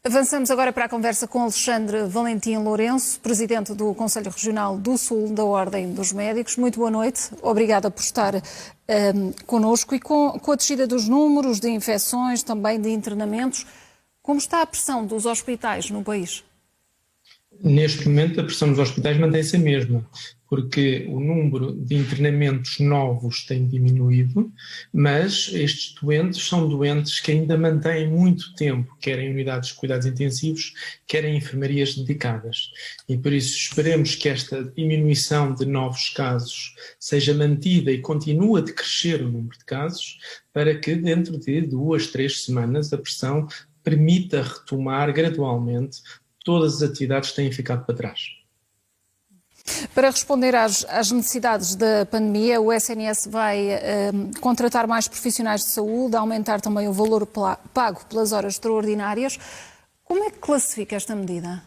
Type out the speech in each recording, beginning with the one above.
Avançamos agora para a conversa com Alexandre Valentim Lourenço, presidente do Conselho Regional do Sul da Ordem dos Médicos. Muito boa noite, obrigada por estar connosco. E com a descida dos números de infecções, também de internamentos, como está a pressão dos hospitais no país? Neste momento a pressão nos hospitais mantém-se a mesma, porque o número de internamentos novos tem diminuído, mas estes doentes são doentes que ainda mantêm muito tempo, quer em unidades de cuidados intensivos, quer em enfermarias dedicadas. E por isso esperemos que esta diminuição de novos casos seja mantida e continue a decrescer o número de casos, para que dentro de 2, 3 semanas a pressão permita retomar gradualmente todas as atividades que têm ficado para trás. Para responder às necessidades da pandemia, o SNS vai contratar mais profissionais de saúde, aumentar também o valor pago pelas horas extraordinárias. Como é que classifica esta medida?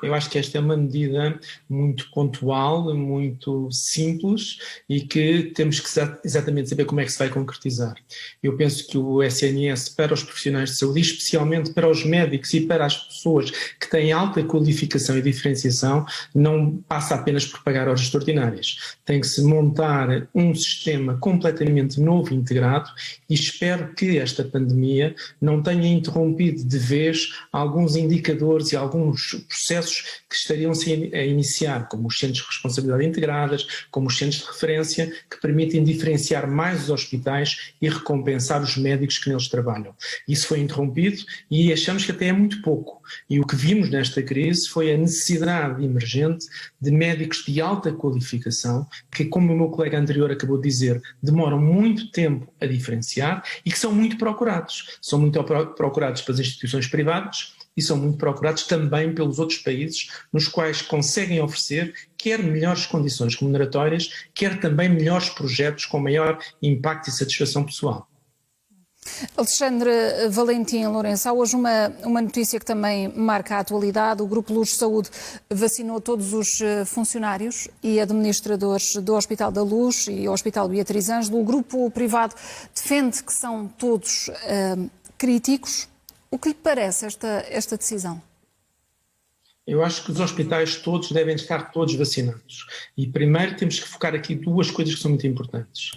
Eu acho que esta é uma medida muito pontual, muito simples e que temos que exatamente saber como é que se vai concretizar. Eu penso que o SNS, para os profissionais de saúde, especialmente para os médicos e para as pessoas que têm alta qualificação e diferenciação, não passa apenas por pagar horas extraordinárias. Tem que se montar um sistema completamente novo e integrado e espero que esta pandemia não tenha interrompido de vez alguns indicadores e alguns processos que estariam-se a iniciar, como os centros de responsabilidade integradas, como os centros de referência, que permitem diferenciar mais os hospitais e recompensar os médicos que neles trabalham. Isso foi interrompido e achamos que até é muito pouco. E o que vimos nesta crise foi a necessidade emergente de médicos de alta qualificação, que, como o meu colega anterior acabou de dizer, demoram muito tempo a diferenciar e que são muito procurados. São muito procurados pelas instituições privadas, e são muito procurados também pelos outros países, nos quais conseguem oferecer quer melhores condições remuneratórias, quer também melhores projetos com maior impacto e satisfação pessoal. Alexandre Valentim Lourenço, há hoje uma notícia que também marca a atualidade. O Grupo Luz Saúde vacinou todos os funcionários e administradores do Hospital da Luz e Hospital Beatriz Ângelo. O grupo privado defende que são todos críticos. O que lhe parece esta decisão? Eu acho que os hospitais todos devem estar todos vacinados. E primeiro temos que focar aqui duas coisas que são muito importantes.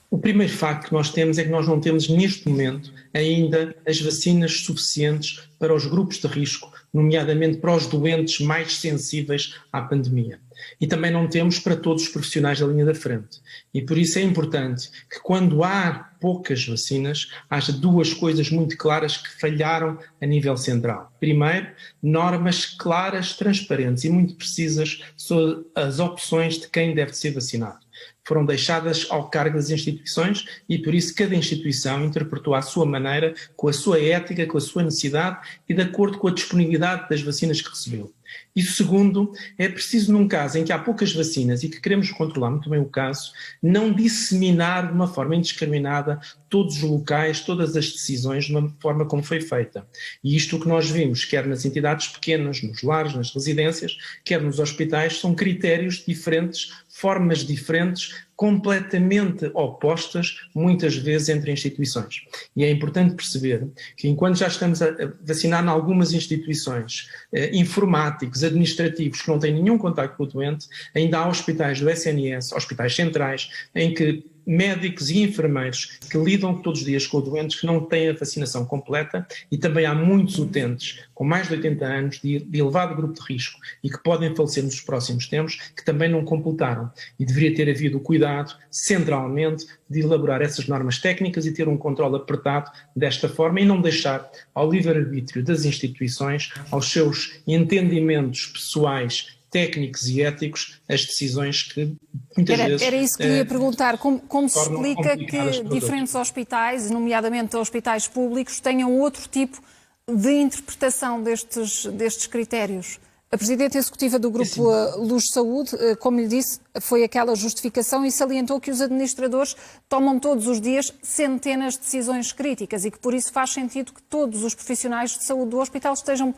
O primeiro facto que nós temos é que nós não temos neste momento ainda as vacinas suficientes para os grupos de risco, nomeadamente para os doentes mais sensíveis à pandemia. E também não temos para todos os profissionais da linha da frente. E por isso é importante que quando há poucas vacinas, haja duas coisas muito claras que falharam a nível central. Primeiro, normas claras, transparentes e muito precisas sobre as opções de quem deve ser vacinado. Foram deixadas ao cargo das instituições e por isso cada instituição interpretou à sua maneira, com a sua ética, com a sua necessidade e de acordo com a disponibilidade das vacinas que recebeu. E segundo, é preciso num caso em que há poucas vacinas e que queremos controlar muito bem o caso, não disseminar de uma forma indiscriminada todos os locais, todas as decisões de uma forma como foi feita. E isto o que nós vimos, quer nas entidades pequenas, nos lares, nas residências, quer nos hospitais, são critérios diferentes, formas diferentes, completamente opostas, muitas vezes, entre instituições. E é importante perceber que enquanto já estamos a vacinar em algumas instituições, informáticos, administrativos, que não têm nenhum contacto com o doente, ainda há hospitais do SNS, hospitais centrais, em que médicos e enfermeiros que lidam todos os dias com doentes que não têm a vacinação completa e também há muitos utentes com mais de 80 anos de elevado grupo de risco e que podem falecer nos próximos tempos que também não completaram e deveria ter havido o cuidado centralmente de elaborar essas normas técnicas e ter um controle apertado desta forma e não deixar ao livre-arbítrio das instituições, aos seus entendimentos pessoais, técnicos e éticos, as decisões que muitas vezes... Era isso que lhe ia perguntar. Como se explica que diferentes hospitais, nomeadamente hospitais públicos, tenham outro tipo de interpretação destes critérios? A Presidente Executiva do Grupo Luz Saúde, como lhe disse, foi aquela justificação e salientou que os administradores tomam todos os dias centenas de decisões críticas e que por isso faz sentido que todos os profissionais de saúde do hospital estejam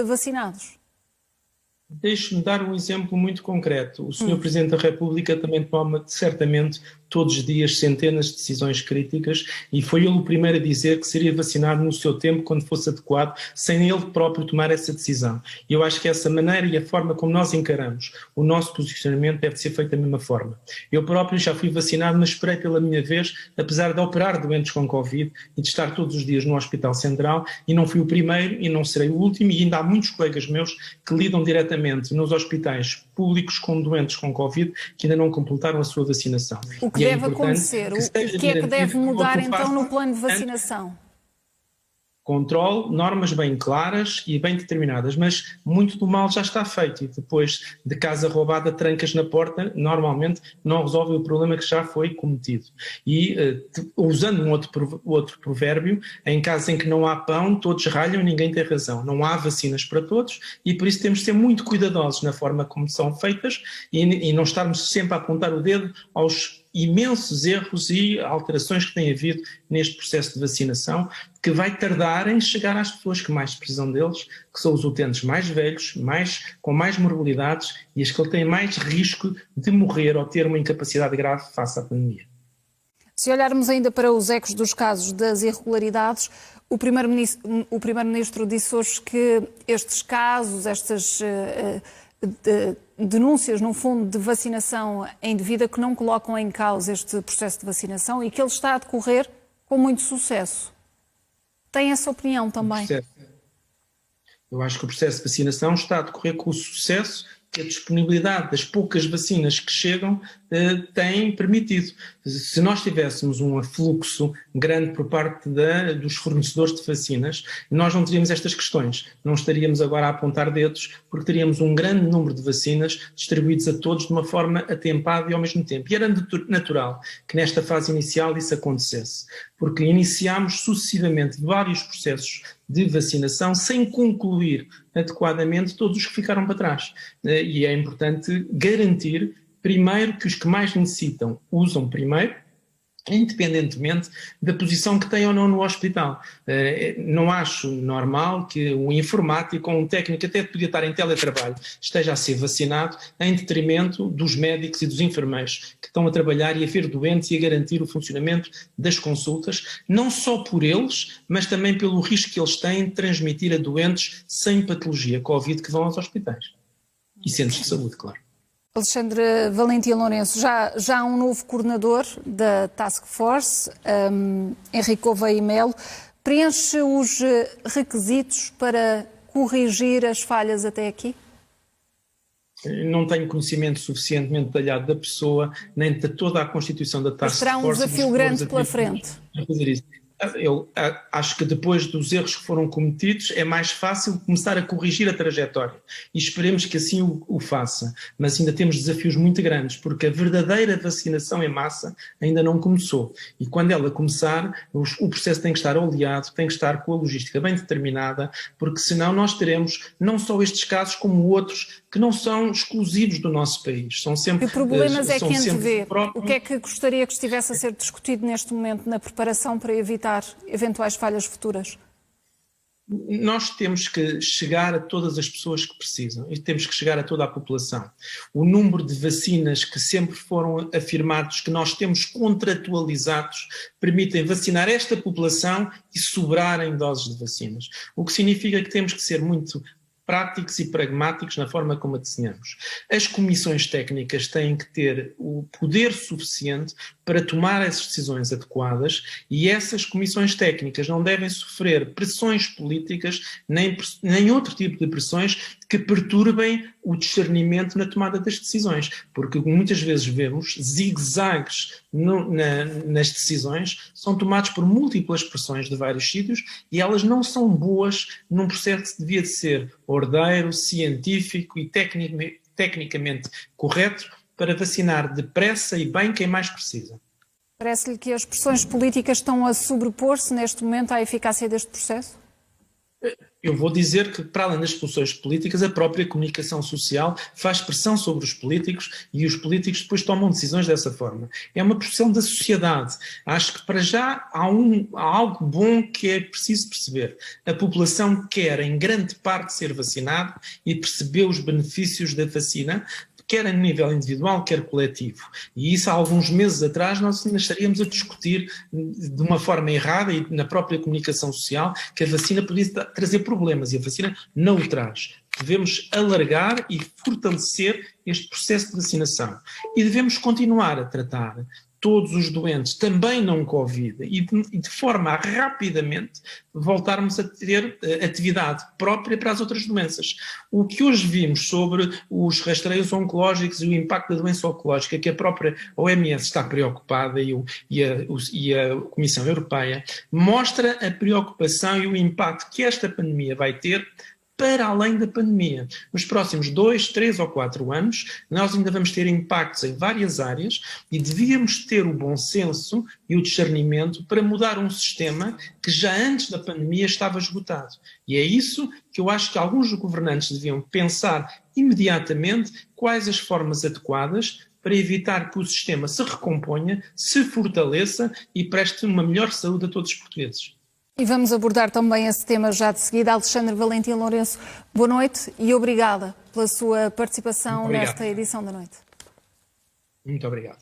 vacinados. Deixe-me dar um exemplo muito concreto. O Sr. Presidente da República também toma, certamente, todos os dias centenas de decisões críticas e foi ele o primeiro a dizer que seria vacinado no seu tempo, quando fosse adequado, sem ele próprio tomar essa decisão. E eu acho que essa maneira e a forma como nós encaramos o nosso posicionamento deve ser feita da mesma forma. Eu próprio já fui vacinado, mas esperei pela minha vez, apesar de operar doentes com Covid e de estar todos os dias no Hospital Central, e não fui o primeiro e não serei o último, e ainda há muitos colegas meus que lidam diretamente nos hospitais públicos com doentes com Covid que ainda não completaram a sua vacinação. O que deve acontecer? O que é que deve mudar então no plano de vacinação? Controle, normas bem claras e bem determinadas, mas muito do mal já está feito e depois de casa roubada, trancas na porta, normalmente não resolve o problema que já foi cometido. E usando um outro provérbio, em casos em que não há pão, todos ralham e ninguém tem razão. Não há vacinas para todos e por isso temos de ser muito cuidadosos na forma como são feitas e não estarmos sempre a apontar o dedo aos imensos erros e alterações que tem havido neste processo de vacinação, que vai tardar em chegar às pessoas que mais precisam deles, que são os utentes mais velhos, com mais morbilidades e as que têm mais risco de morrer ou ter uma incapacidade grave face à pandemia. Se olharmos ainda para os ecos dos casos das irregularidades, o Primeiro-Ministro disse hoje que estes casos, estas denúncias, no fundo, de vacinação indevida que não colocam em causa este processo de vacinação e que ele está a decorrer com muito sucesso. Tem essa opinião também? Eu acho que o processo de vacinação está a decorrer com o sucesso que a disponibilidade das poucas vacinas que chegam tem permitido. Se nós tivéssemos um afluxo grande por parte dos fornecedores de vacinas, nós não teríamos estas questões. Não estaríamos agora a apontar dedos, porque teríamos um grande número de vacinas distribuídos a todos de uma forma atempada e ao mesmo tempo. E era natural que nesta fase inicial isso acontecesse, porque iniciámos sucessivamente vários processos de vacinação sem concluir adequadamente todos os que ficaram para trás. E é importante garantir, primeiro, que os que mais necessitam usam primeiro, independentemente da posição que têm ou não no hospital. Não acho normal que um informático ou um técnico até podia estar em teletrabalho esteja a ser vacinado em detrimento dos médicos e dos enfermeiros que estão a trabalhar e a ver doentes e a garantir o funcionamento das consultas, não só por eles, mas também pelo risco que eles têm de transmitir a doentes sem patologia Covid que vão aos hospitais. E centros de saúde, claro. Alexandre Valentim Lourenço, já há um novo coordenador da Task Force, Henrique Gouveia e Melo. Preenche os requisitos para corrigir as falhas até aqui? Não tenho conhecimento suficientemente detalhado da pessoa, nem de toda a constituição da Task Force. Será um desafio grande pela frente. A fazer isso. Eu acho que depois dos erros que foram cometidos é mais fácil começar a corrigir a trajetória e esperemos que assim o faça, mas ainda temos desafios muito grandes porque a verdadeira vacinação em massa ainda não começou e quando ela começar o processo tem que estar oleado, tem que estar com a logística bem determinada, porque senão nós teremos não só estes casos como outros que não são exclusivos do nosso país. São sempre, que problemas é que antevê? O que é que gostaria que estivesse a ser discutido neste momento na preparação para evitar eventuais falhas futuras? Nós temos que chegar a todas as pessoas que precisam e temos que chegar a toda a população. O número de vacinas que sempre foram afirmados que nós temos contratualizados permitem vacinar esta população e sobrarem doses de vacinas. O que significa que temos que ser muito práticos e pragmáticos na forma como a desenhamos. As comissões técnicas têm que ter o poder suficiente para tomar as decisões adequadas e essas comissões técnicas não devem sofrer pressões políticas nem outro tipo de pressões que perturbem o discernimento na tomada das decisões, porque muitas vezes vemos zigue-zagues nas decisões, são tomados por múltiplas pressões de vários sítios e elas não são boas num processo que devia de ser ordeiro, científico e tecnicamente correto para vacinar depressa e bem quem mais precisa. Parece-lhe que as pressões políticas estão a sobrepor-se neste momento à eficácia deste processo? Eu vou dizer que, para além das posições políticas, a própria comunicação social faz pressão sobre os políticos e os políticos depois tomam decisões dessa forma. É uma pressão da sociedade. Acho que, para já, há algo bom que é preciso perceber. A população quer, em grande parte, ser vacinada e perceber os benefícios da vacina, quer a nível individual, quer coletivo. E isso há alguns meses atrás nós ainda estaríamos a discutir de uma forma errada e na própria comunicação social que a vacina podia trazer problemas e a vacina não o traz. Devemos alargar e fortalecer este processo de vacinação. E devemos continuar a tratar todos os doentes, também não Covid, e de forma a rapidamente voltarmos a ter atividade própria para as outras doenças. O que hoje vimos sobre os rastreios oncológicos e o impacto da doença oncológica, que a própria OMS está preocupada e a Comissão Europeia, mostra a preocupação e o impacto que esta pandemia vai ter para além da pandemia. Nos próximos 2, 3 ou 4 anos, nós ainda vamos ter impactos em várias áreas e devíamos ter o bom senso e o discernimento para mudar um sistema que já antes da pandemia estava esgotado. E é isso que eu acho que alguns governantes deviam pensar imediatamente quais as formas adequadas para evitar que o sistema se recomponha, se fortaleça e preste uma melhor saúde a todos os portugueses. E vamos abordar também esse tema já de seguida. Alexandre Valentim Lourenço, boa noite e obrigada pela sua participação nesta edição da noite. Muito obrigado.